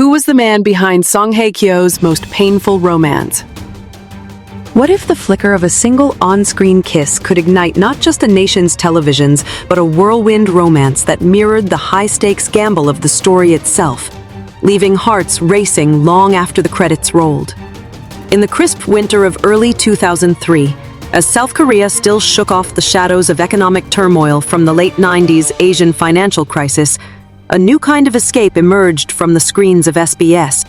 Who was the man behind Song Hye-kyo's most painful romance? What if the flicker of a single on-screen kiss could ignite not just a nation's televisions, but a whirlwind romance that mirrored the high-stakes gamble of the story itself, leaving hearts racing long after the credits rolled? In the crisp winter of early 2003, as South Korea still shook off the shadows of economic turmoil from the late 90s Asian financial crisis, a new kind of escape emerged from the screens of SBS.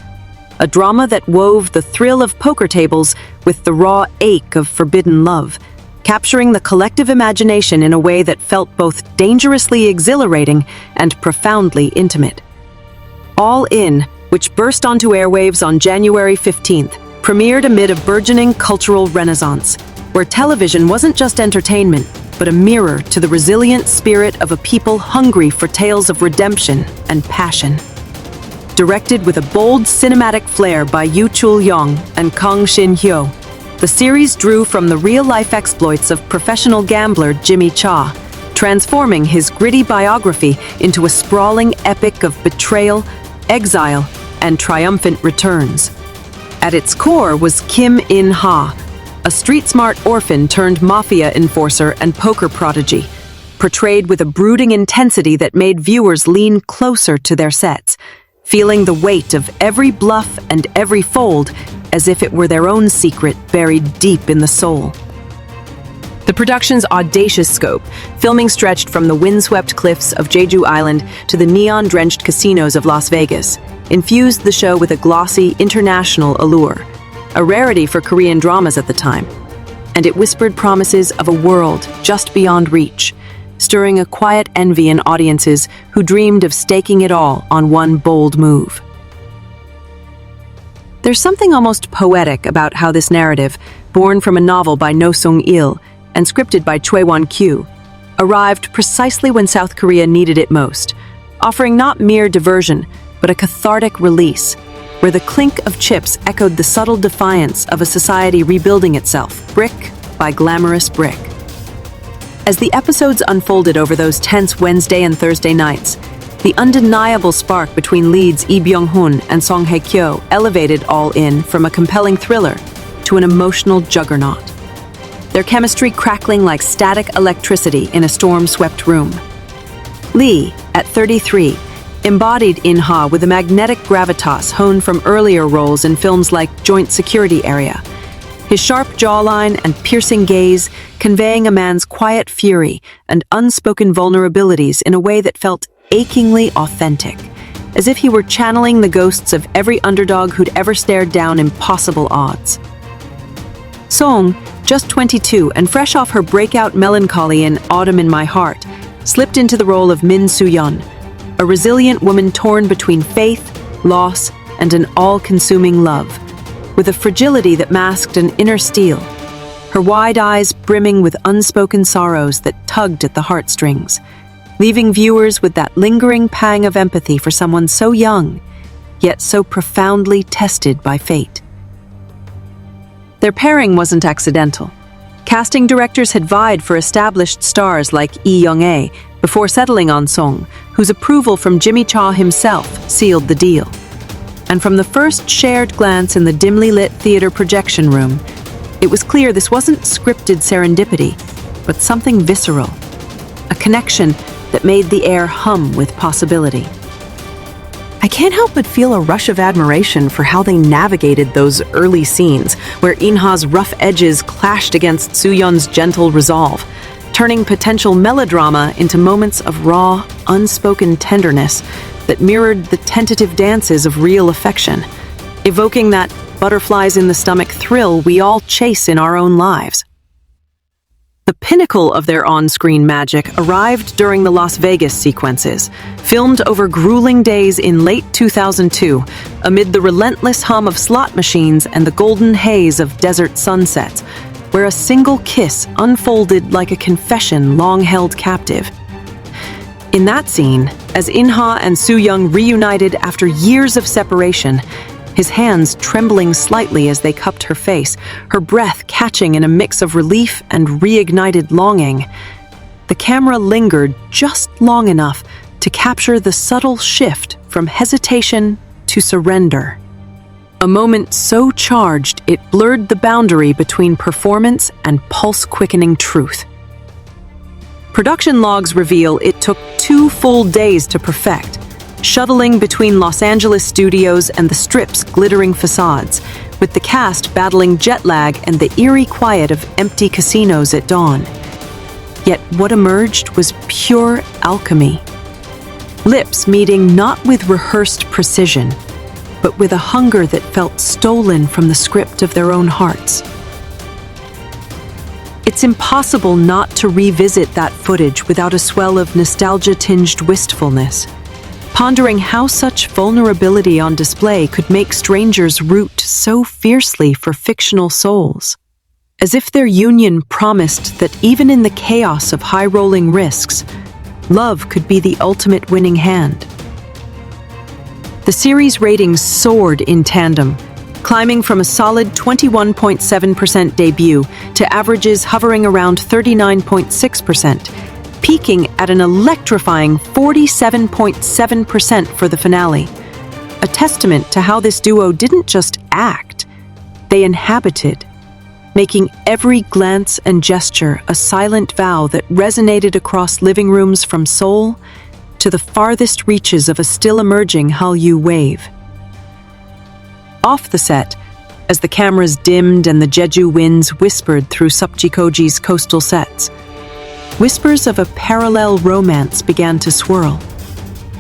A drama that wove the thrill of poker tables with the raw ache of forbidden love, capturing the collective imagination in a way that felt both dangerously exhilarating and profoundly intimate. All In, which burst onto airwaves on January 15th, premiered amid a burgeoning cultural renaissance, where television wasn't just entertainment, but a mirror to the resilient spirit of a people hungry for tales of redemption and passion. Directed with a bold cinematic flair by Chul-yong and Kang Shin-hyo, the series drew from the real-life exploits of professional gambler Jimmy Cha, transforming his gritty biography into a sprawling epic of betrayal, exile, and triumphant returns. At its core was Kim In-ha, a street-smart orphan turned mafia enforcer and poker prodigy, portrayed with a brooding intensity that made viewers lean closer to their sets, feeling the weight of every bluff and every fold as if it were their own secret buried deep in the soul. The production's audacious scope, filming stretched from the windswept cliffs of Jeju Island to the neon-drenched casinos of Las Vegas, infused the show with a glossy, international allure, a rarity for Korean dramas at the time, and it whispered promises of a world just beyond reach, stirring a quiet envy in audiences who dreamed of staking it all on one bold move. There's something almost poetic about how this narrative, born from a novel by No Sung-il and scripted by Choi Won-kyu, arrived precisely when South Korea needed it most, offering not mere diversion, but a cathartic release, where the clink of chips echoed the subtle defiance of a society rebuilding itself, brick by glamorous brick. As the episodes unfolded over those tense Wednesday and Thursday nights, the undeniable spark between leads Lee Byung-hun and Song Hye-kyo elevated All In from a compelling thriller to an emotional juggernaut, their chemistry crackling like static electricity in a storm-swept room. Lee, at 33, embodied In-ha with a magnetic gravitas honed from earlier roles in films like Joint Security Area, his sharp jawline and piercing gaze conveying a man's quiet fury and unspoken vulnerabilities in a way that felt achingly authentic, as if he were channeling the ghosts of every underdog who'd ever stared down impossible odds. Song, just 22 and fresh off her breakout Melancholy in Autumn in My Heart, slipped into the role of Min Soo-yeon, a resilient woman torn between faith, loss, and an all-consuming love, with a fragility that masked an inner steel, her wide eyes brimming with unspoken sorrows that tugged at the heartstrings, leaving viewers with that lingering pang of empathy for someone so young, yet so profoundly tested by fate. Their pairing wasn't accidental. Casting directors had vied for established stars like Lee Young-ae before settling on Song, whose approval from Jimmy Cha himself sealed the deal. And from the first shared glance in the dimly lit theater projection room, it was clear this wasn't scripted serendipity, but something visceral, a connection that made the air hum with possibility. I can't help but feel a rush of admiration for how they navigated those early scenes where In-ha's rough edges clashed against Soo-yeon's gentle resolve, turning potential melodrama into moments of raw, unspoken tenderness that mirrored the tentative dances of real affection, evoking that butterflies-in-the-stomach thrill we all chase in our own lives. The pinnacle of their on-screen magic arrived during the Las Vegas sequences, filmed over grueling days in late 2002, amid the relentless hum of slot machines and the golden haze of desert sunsets, where a single kiss unfolded like a confession long held captive. In that scene, as In-ha and Soo-young reunited after years of separation, his hands trembling slightly as they cupped her face, her breath catching in a mix of relief and reignited longing, the camera lingered just long enough to capture the subtle shift from hesitation to surrender. A moment so charged it blurred the boundary between performance and pulse-quickening truth. Production logs reveal it took 2 full days to perfect, shuttling between Los Angeles studios and the Strip's glittering facades, with the cast battling jet lag and the eerie quiet of empty casinos at dawn. Yet what emerged was pure alchemy. Lips meeting not with rehearsed precision, but with a hunger that felt stolen from the script of their own hearts. It's impossible not to revisit that footage without a swell of nostalgia-tinged wistfulness, pondering how such vulnerability on display could make strangers root so fiercely for fictional souls, as if their union promised that even in the chaos of high-rolling risks, love could be the ultimate winning hand. The series ratings soared in tandem, climbing from a solid 21.7% debut to averages hovering around 39.6%, peaking at an electrifying 47.7% for the finale, a testament to how this duo didn't just act, they inhabited, making every glance and gesture a silent vow that resonated across living rooms from Seoul to the farthest reaches of a still-emerging Hallyu wave. Off the set, as the cameras dimmed and the Jeju winds whispered through Supjikoji's coastal sets, whispers of a parallel romance began to swirl,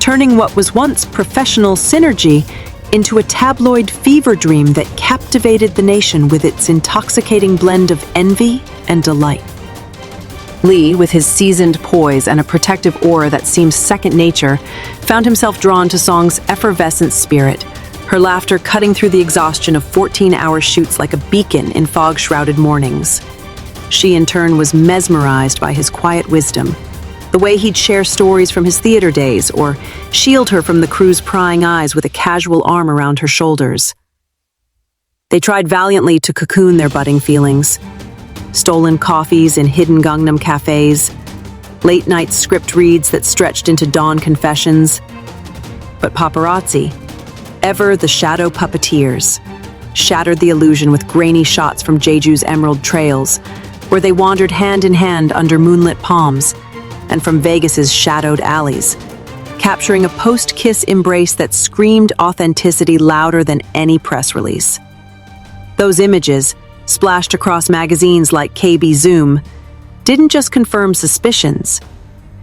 turning what was once professional synergy into a tabloid fever dream that captivated the nation with its intoxicating blend of envy and delight. Lee, with his seasoned poise and a protective aura that seemed second nature, found himself drawn to Song's effervescent spirit, her laughter cutting through the exhaustion of 14-hour shoots like a beacon in fog-shrouded mornings. She, in turn, was mesmerized by his quiet wisdom, the way he'd share stories from his theater days or shield her from the crew's prying eyes with a casual arm around her shoulders. They tried valiantly to cocoon their budding feelings. Stolen coffees in hidden Gangnam cafes, late-night script reads that stretched into dawn confessions. But paparazzi, ever the shadow puppeteers, shattered the illusion with grainy shots from Jeju's emerald trails, where they wandered hand in hand under moonlit palms, and from Vegas's shadowed alleys, capturing a post-kiss embrace that screamed authenticity louder than any press release. Those images, splashed across magazines like KB Zoom, didn't just confirm suspicions.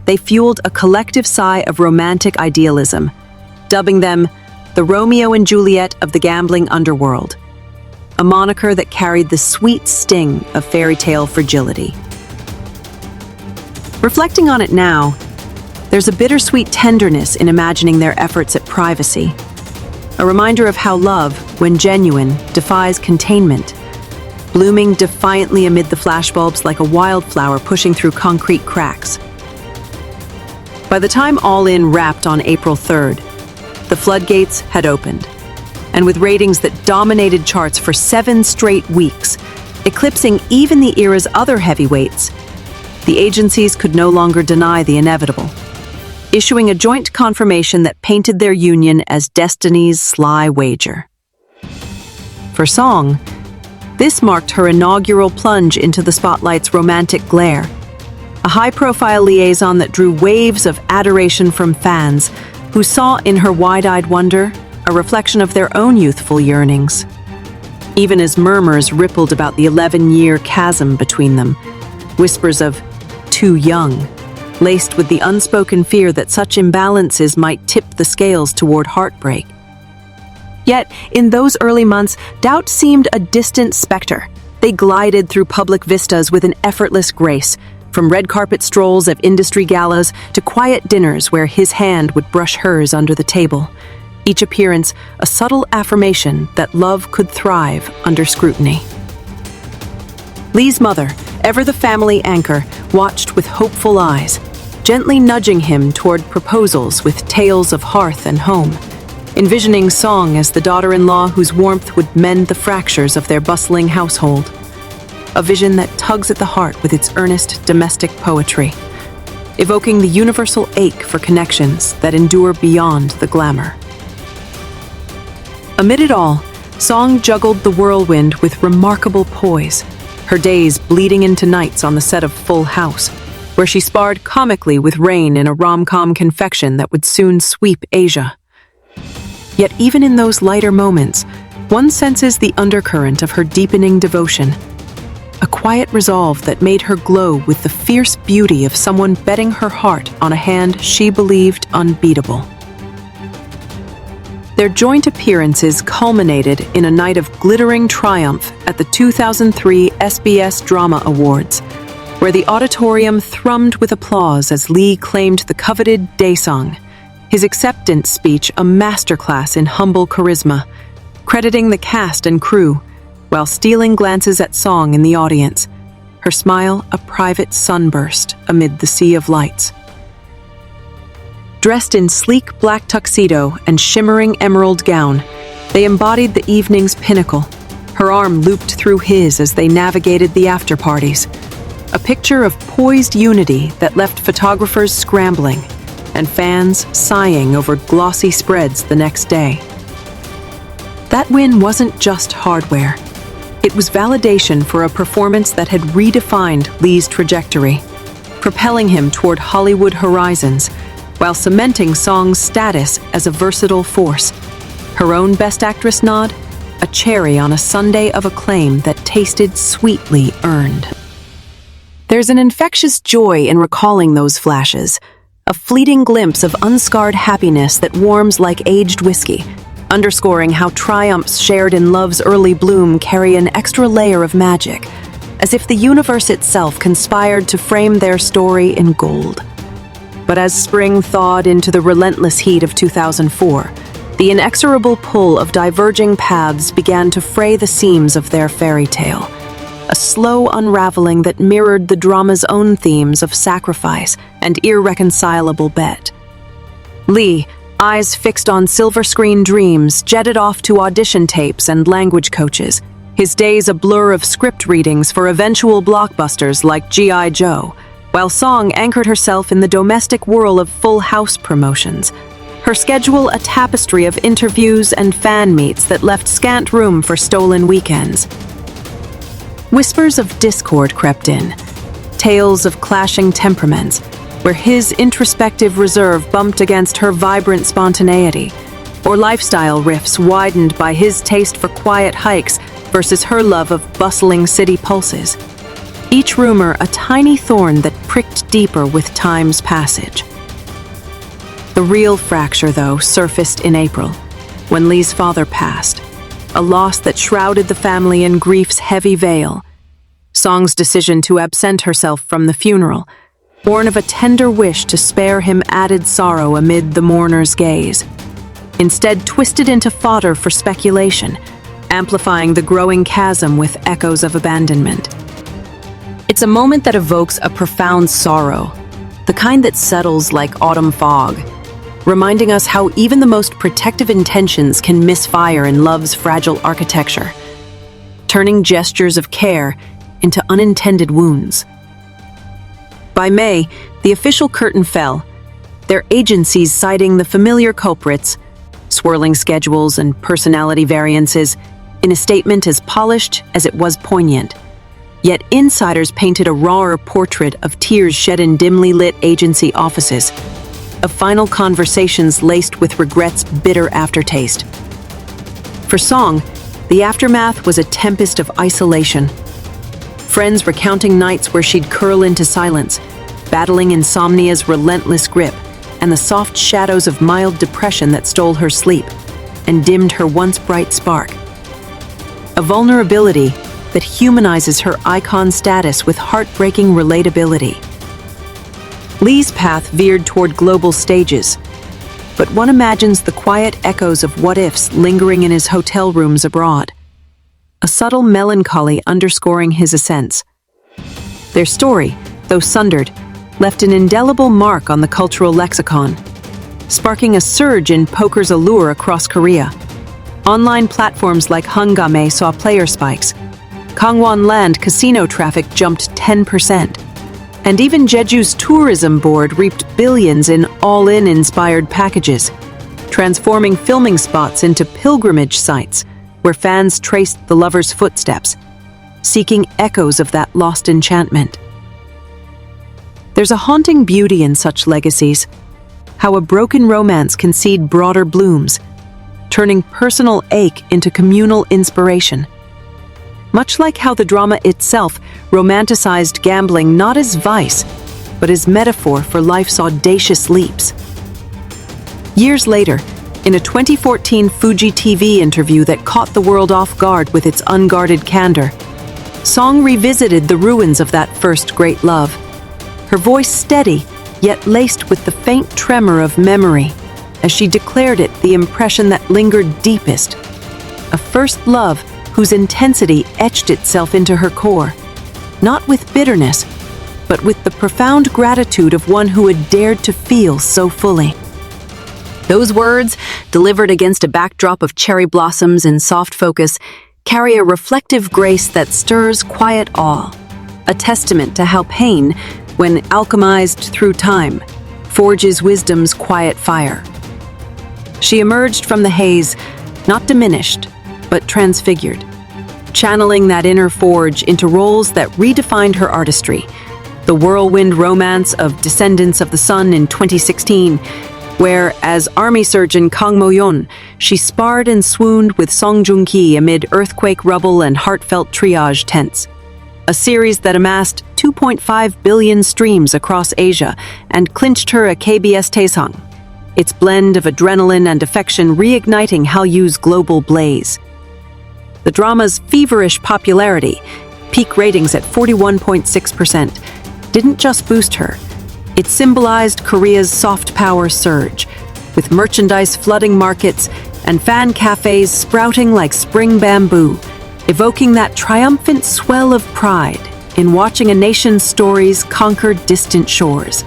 They fueled a collective sigh of romantic idealism, dubbing them the Romeo and Juliet of the gambling underworld, a moniker that carried the sweet sting of fairy tale fragility. Reflecting on it now, there's a bittersweet tenderness in imagining their efforts at privacy, a reminder of how love, when genuine, defies containment, blooming defiantly amid the flashbulbs like a wildflower pushing through concrete cracks. By the time All In wrapped on April 3rd, the floodgates had opened, and with ratings that dominated charts for 7 straight weeks, eclipsing even the era's other heavyweights, the agencies could no longer deny the inevitable, issuing a joint confirmation that painted their union as destiny's sly wager. For Song, this marked her inaugural plunge into the spotlight's romantic glare, a high-profile liaison that drew waves of adoration from fans who saw in her wide-eyed wonder a reflection of their own youthful yearnings. Even as murmurs rippled about the 11-year chasm between them, whispers of too young, laced with the unspoken fear that such imbalances might tip the scales toward heartbreak. Yet, in those early months, doubt seemed a distant specter. They glided through public vistas with an effortless grace, from red carpet strolls at industry galas to quiet dinners where his hand would brush hers under the table. Each appearance a subtle affirmation that love could thrive under scrutiny. Lee's mother, ever the family anchor, watched with hopeful eyes, gently nudging him toward proposals with tales of hearth and home, envisioning Song as the daughter-in-law whose warmth would mend the fractures of their bustling household. A vision that tugs at the heart with its earnest domestic poetry, evoking the universal ache for connections that endure beyond the glamour. Amid it all, Song juggled the whirlwind with remarkable poise, her days bleeding into nights on the set of Full House, where she sparred comically with Rain in a rom-com confection that would soon sweep Asia. Yet even in those lighter moments, one senses the undercurrent of her deepening devotion, a quiet resolve that made her glow with the fierce beauty of someone betting her heart on a hand she believed unbeatable. Their joint appearances culminated in a night of glittering triumph at the 2003 SBS Drama Awards, where the auditorium thrummed with applause as Lee claimed the coveted Daesung, his acceptance speech a masterclass in humble charisma, crediting the cast and crew, while stealing glances at Song in the audience, her smile a private sunburst amid the sea of lights. Dressed in sleek black tuxedo and shimmering emerald gown, they embodied the evening's pinnacle, her arm looped through his as they navigated the after-parties, a picture of poised unity that left photographers scrambling and fans sighing over glossy spreads the next day. That win wasn't just hardware. It was validation for a performance that had redefined Lee's trajectory, propelling him toward Hollywood horizons, while cementing Song's status as a versatile force. Her own Best Actress nod, a cherry on a sundae of acclaim that tasted sweetly earned. There's an infectious joy in recalling those flashes, a fleeting glimpse of unscarred happiness that warms like aged whiskey, underscoring how triumphs shared in love's early bloom carry an extra layer of magic, as if the universe itself conspired to frame their story in gold. But as spring thawed into the relentless heat of 2004, the inexorable pull of diverging paths began to fray the seams of their fairy tale, a slow unraveling that mirrored the drama's own themes of sacrifice and irreconcilable bet. Lee, eyes fixed on silver screen dreams, jetted off to audition tapes and language coaches, his days a blur of script readings for eventual blockbusters like G.I. Joe, while Song anchored herself in the domestic whirl of Full House promotions, her schedule a tapestry of interviews and fan meets that left scant room for stolen weekends. Whispers of discord crept in, tales of clashing temperaments, where his introspective reserve bumped against her vibrant spontaneity, or lifestyle rifts widened by his taste for quiet hikes versus her love of bustling city pulses. Each rumor a tiny thorn that pricked deeper with time's passage. The real fracture, though, surfaced in April, when Lee's father passed, a loss that shrouded the family in grief's heavy veil. Song's decision to absent herself from the funeral, born of a tender wish to spare him added sorrow amid the mourner's gaze, instead twisted into fodder for speculation, amplifying the growing chasm with echoes of abandonment. It's a moment that evokes a profound sorrow, the kind that settles like autumn fog, reminding us how even the most protective intentions can misfire in love's fragile architecture, turning gestures of care into unintended wounds. By May, the official curtain fell, their agencies citing the familiar culprits, swirling schedules and personality variances, in a statement as polished as it was poignant. Yet insiders painted a rawer portrait of tears shed in dimly lit agency offices, of final conversations laced with regret's bitter aftertaste. For Song, the aftermath was a tempest of isolation. Friends recounting nights where she'd curl into silence, battling insomnia's relentless grip and the soft shadows of mild depression that stole her sleep and dimmed her once bright spark. A vulnerability that humanizes her icon status with heartbreaking relatability. Lee's path veered toward global stages, but one imagines the quiet echoes of what-ifs lingering in his hotel rooms abroad, a subtle melancholy underscoring his ascents. Their story, though sundered, left an indelible mark on the cultural lexicon, sparking a surge in poker's allure across Korea. Online platforms like Hangame saw player spikes, Gangwon Land casino traffic jumped 10%, and even Jeju's tourism board reaped billions in all-in inspired packages. transforming filming spots into pilgrimage sites where fans traced the lovers' footsteps, seeking echoes of that lost enchantment. There's a haunting beauty in such legacies, how a broken romance can seed broader blooms, turning personal ache into communal inspiration. Much like how the drama itself romanticized gambling not as vice, but as metaphor for life's audacious leaps. Years later, in a 2014 Fuji TV interview that caught the world off guard with its unguarded candor, Song revisited the ruins of that first great love, her voice steady, yet laced with the faint tremor of memory, as she declared it the impression that lingered deepest, a first love whose intensity etched itself into her core, not with bitterness, but with the profound gratitude of one who had dared to feel so fully. Those words, delivered against a backdrop of cherry blossoms in soft focus, carry a reflective grace that stirs quiet awe, a testament to how pain, when alchemized through time, forges wisdom's quiet fire. She emerged from the haze, not diminished, but transfigured, channeling that inner forge into roles that redefined her artistry. The whirlwind romance of Descendants of the Sun in 2016, where, as army surgeon Kang Mo-yeon, she sparred and swooned with Song Joong-ki amid earthquake rubble and heartfelt triage tents. A series that amassed 2.5 billion streams across Asia and clinched her a KBS Taesang, its blend of adrenaline and affection reigniting Hallyu's global blaze. The drama's feverish popularity, peak ratings at 41.6%, didn't just boost her. It symbolized Korea's soft power surge, with merchandise flooding markets and fan cafes sprouting like spring bamboo, evoking that triumphant swell of pride in watching a nation's stories conquer distant shores.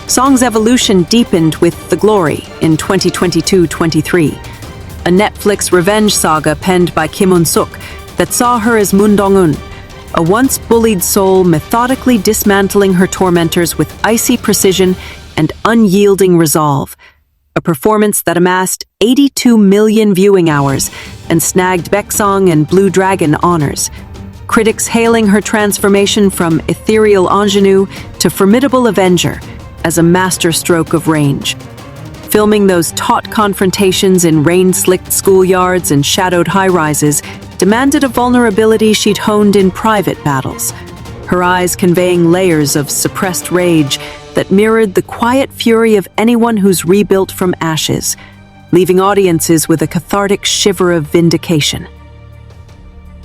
Song's evolution deepened with The Glory in 2022-23, a Netflix revenge saga penned by Kim Un-suk that saw her as Moon Dong-un, a once bullied soul methodically dismantling her tormentors with icy precision and unyielding resolve, a performance that amassed 82 million viewing hours and snagged Baeksang and Blue Dragon honors, critics hailing her transformation from ethereal ingenue to formidable avenger as a masterstroke of range. Filming those taut confrontations in rain-slicked schoolyards and shadowed high-rises demanded a vulnerability she'd honed in private battles, her eyes conveying layers of suppressed rage that mirrored the quiet fury of anyone who's rebuilt from ashes, leaving audiences with a cathartic shiver of vindication.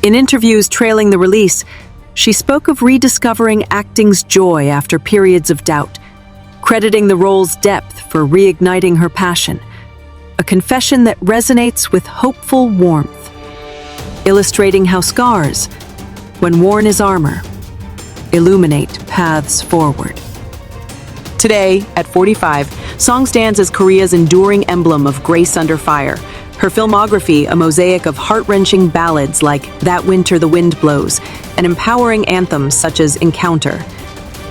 In interviews trailing the release, she spoke of rediscovering acting's joy after periods of doubt, crediting the role's depth for reigniting her passion, a confession that resonates with hopeful warmth, illustrating how scars, when worn as armor, illuminate paths forward. Today, at 45, Song stands as Korea's enduring emblem of grace under fire. Her filmography, a mosaic of heart-wrenching ballads like That Winter the Wind Blows, and empowering anthems such as Encounter.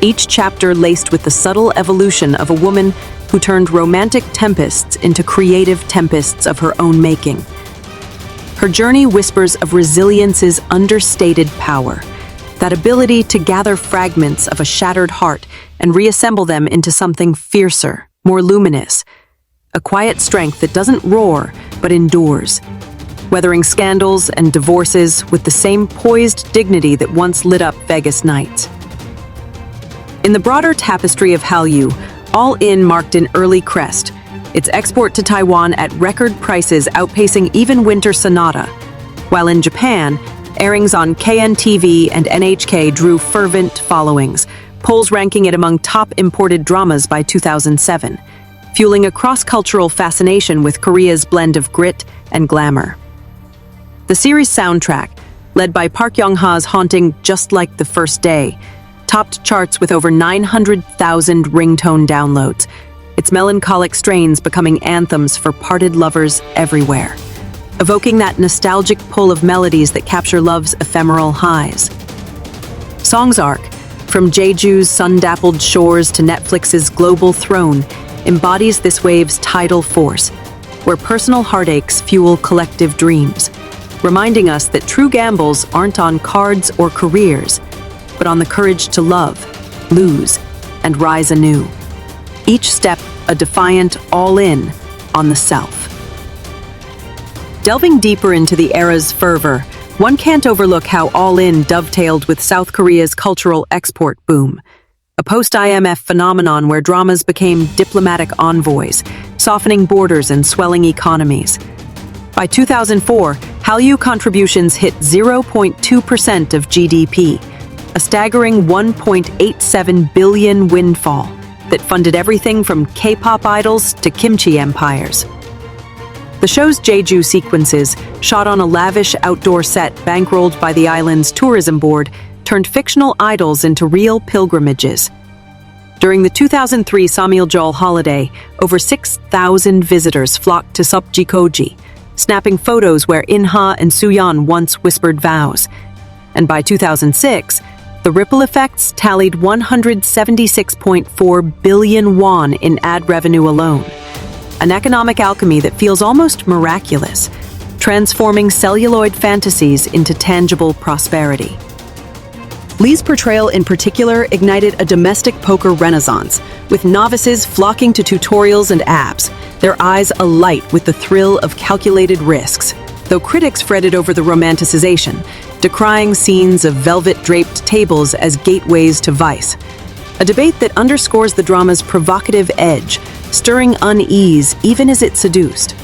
Each chapter laced with the subtle evolution of a woman who turned romantic tempests into creative tempests of her own making. Her journey whispers of resilience's understated power, that ability to gather fragments of a shattered heart and reassemble them into something fiercer, more luminous, a quiet strength that doesn't roar but endures, weathering scandals and divorces with the same poised dignity that once lit up Vegas nights. In the broader tapestry of Hallyu, All In marked an early crest, its export to Taiwan at record prices outpacing even Winter Sonata, while in Japan, airings on KNTV and NHK drew fervent followings, polls ranking it among top imported dramas by 2007, fueling a cross-cultural fascination with Korea's blend of grit and glamour. The series' soundtrack, led by Park Young-ha's haunting Just Like the First Day, topped charts with over 900,000 ringtone downloads, its melancholic strains becoming anthems for parted lovers everywhere, evoking that nostalgic pull of melodies that capture love's ephemeral highs. Song's arc, from Jeju's sun-dappled shores to Netflix's global throne, embodies this wave's tidal force, where personal heartaches fuel collective dreams, reminding us that true gambles aren't on cards or careers, but on the courage to love, lose, and rise anew. Each step a defiant all-in on the self. Delving deeper into the era's fervor, one can't overlook how all-in dovetailed with South Korea's cultural export boom, a post-IMF phenomenon where dramas became diplomatic envoys, softening borders and swelling economies. By 2004, Hallyu contributions hit 0.2% of GDP, a staggering 1.87 billion windfall that funded everything from K-pop idols to kimchi empires. The show's Jeju sequences, shot on a lavish outdoor set bankrolled by the island's tourism board, turned fictional idols into real pilgrimages. During the 2003 Samyeoljol holiday, over 6,000 visitors flocked to Supjikoji, snapping photos where In-ha and Soo-yeon once whispered vows. And by 2006, the ripple effects tallied 176.4 billion won in ad revenue alone. An economic alchemy that feels almost miraculous, transforming celluloid fantasies into tangible prosperity. Lee's portrayal in particular ignited a domestic poker renaissance, with novices flocking to tutorials and apps, their eyes alight with the thrill of calculated risks, though critics fretted over the romanticization, decrying scenes of velvet-draped tables as gateways to vice. A debate that underscores the drama's provocative edge, stirring unease even as it seduced.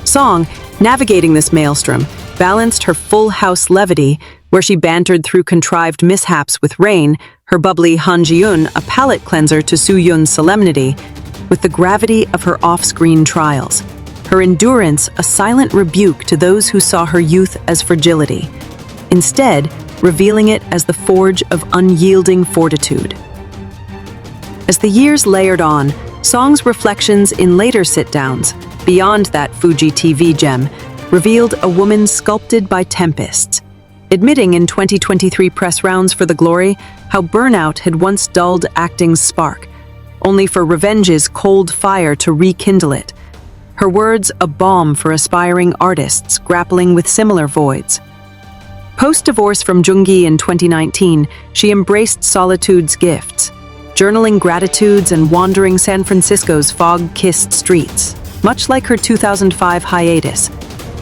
Song, navigating this maelstrom, balanced her full house levity, where she bantered through contrived mishaps with Rain, her bubbly Han Ji-eun a palate cleanser to Soo-yeon's solemnity, with the gravity of her off-screen trials, her endurance a silent rebuke to those who saw her youth as fragility, instead revealing it as the forge of unyielding fortitude. As the years layered on, Song's reflections in later sit-downs, beyond that Fuji TV gem, revealed a woman sculpted by tempests, admitting in 2023 press rounds for The Glory how burnout had once dulled acting's spark, only for revenge's cold fire to rekindle it. Her words a balm for aspiring artists grappling with similar voids. Post-divorce from Jung-gi in 2019, she embraced solitude's gifts, journaling gratitudes and wandering San Francisco's fog-kissed streets, much like her 2005 hiatus,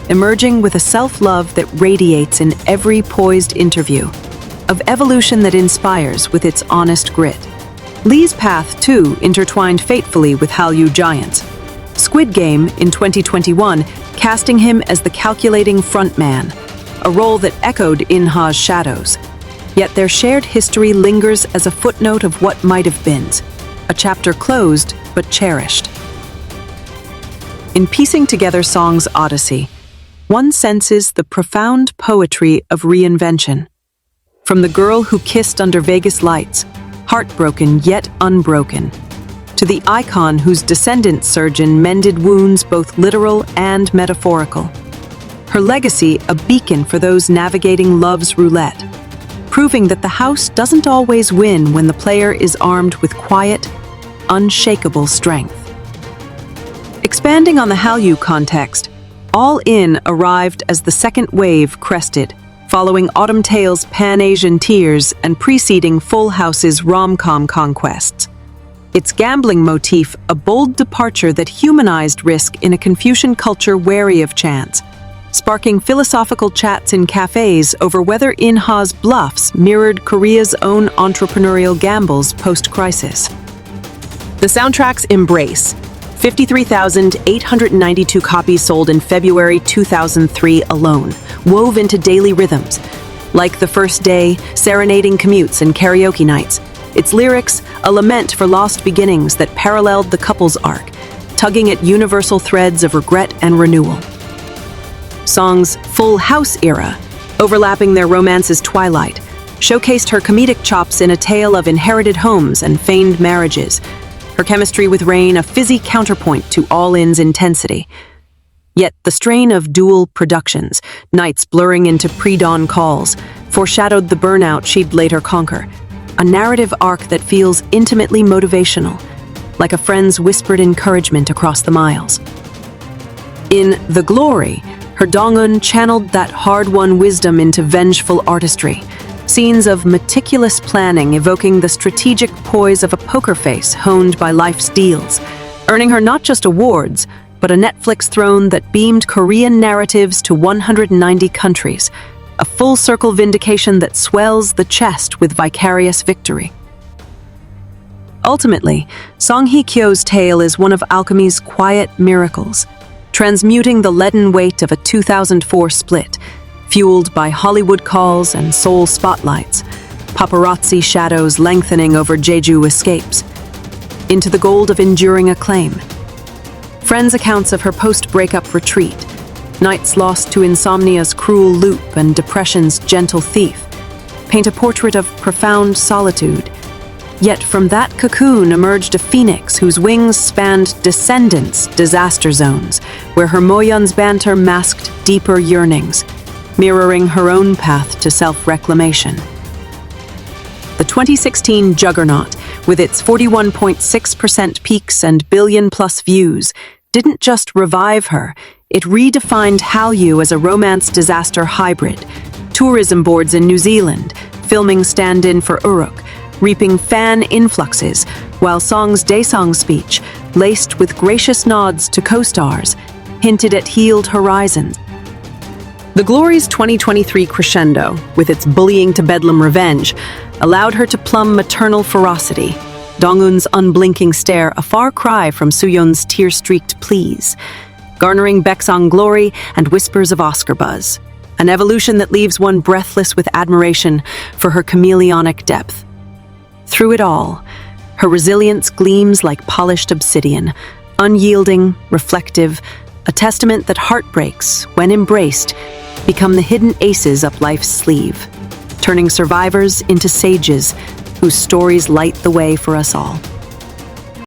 emerging with a self-love that radiates in every poised interview, of evolution that inspires with its honest grit. Lee's path, too, intertwined fatefully with Hallyu giants. Squid Game, in 2021, casting him as the calculating frontman, a role that echoed In-ha's shadows. Yet their shared history lingers as a footnote of what might have been, a chapter closed but cherished. In piecing together Song's Odyssey, one senses the profound poetry of reinvention. From the girl who kissed under Vegas lights, heartbroken yet unbroken, to the icon whose descendant surgeon mended wounds both literal and metaphorical. Her legacy a beacon for those navigating love's roulette, proving that the house doesn't always win when the player is armed with quiet, unshakable strength. Expanding on the Hallyu context, All In arrived as the second wave crested, following Autumn Tale's Pan-Asian Tears and preceding Full House's rom-com conquests. Its gambling motif a bold departure that humanized risk in a Confucian culture wary of chance, sparking philosophical chats in cafes over whether In-ha's bluffs mirrored Korea's own entrepreneurial gambles post-crisis. The soundtrack's Embrace, 53,892 copies sold in February 2003 alone, wove into daily rhythms. Like The First Day, serenading commutes and karaoke nights, its lyrics a lament for lost beginnings that paralleled the couple's arc, tugging at universal threads of regret and renewal. Song's Full House era, overlapping their romance's twilight, showcased her comedic chops in a tale of inherited homes and feigned marriages, her chemistry with Rain a fizzy counterpoint to All In's intensity. Yet the strain of dual productions, nights blurring into pre-dawn calls, foreshadowed the burnout she'd later conquer, a narrative arc that feels intimately motivational, like a friend's whispered encouragement across the miles. In The Glory, her Dong-eun channeled that hard-won wisdom into vengeful artistry, scenes of meticulous planning evoking the strategic poise of a poker face honed by life's deals, earning her not just awards, but a Netflix throne that beamed Korean narratives to 190 countries, a full-circle vindication that swells the chest with vicarious victory. Ultimately, Song Hye-kyo's tale is one of alchemy's quiet miracles, transmuting the leaden weight of a 2004 split, fueled by Hollywood calls and Seoul spotlights, paparazzi shadows lengthening over Jeju escapes, into the gold of enduring acclaim. Friends' accounts of her post-breakup retreat, nights lost to insomnia's cruel loop and depression's gentle thief, paint a portrait of profound solitude. Yet from that cocoon emerged a phoenix whose wings spanned descendants' disaster zones, where her Moyeon's banter masked deeper yearnings, mirroring her own path to self-reclamation. The 2016 juggernaut, with its 41.6% peaks and billion-plus views, didn't just revive her, it redefined Hallyu as a romance disaster hybrid. Tourism boards in New Zealand, filming stand-in for Uruk, reaping fan influxes, while Song's Daesung speech, laced with gracious nods to co-stars, hinted at healed horizons. The Glory's 2023 crescendo, with its bullying to bedlam revenge, allowed her to plumb maternal ferocity. Dong-eun's unblinking stare, a far cry from Soo-yeon's tear-streaked pleas, garnering Baeksang glory and whispers of Oscar buzz, an evolution that leaves one breathless with admiration for her chameleonic depth. Through it all, her resilience gleams like polished obsidian, unyielding, reflective, a testament that heartbreaks, when embraced, become the hidden aces up life's sleeve, turning survivors into sages whose stories light the way for us all.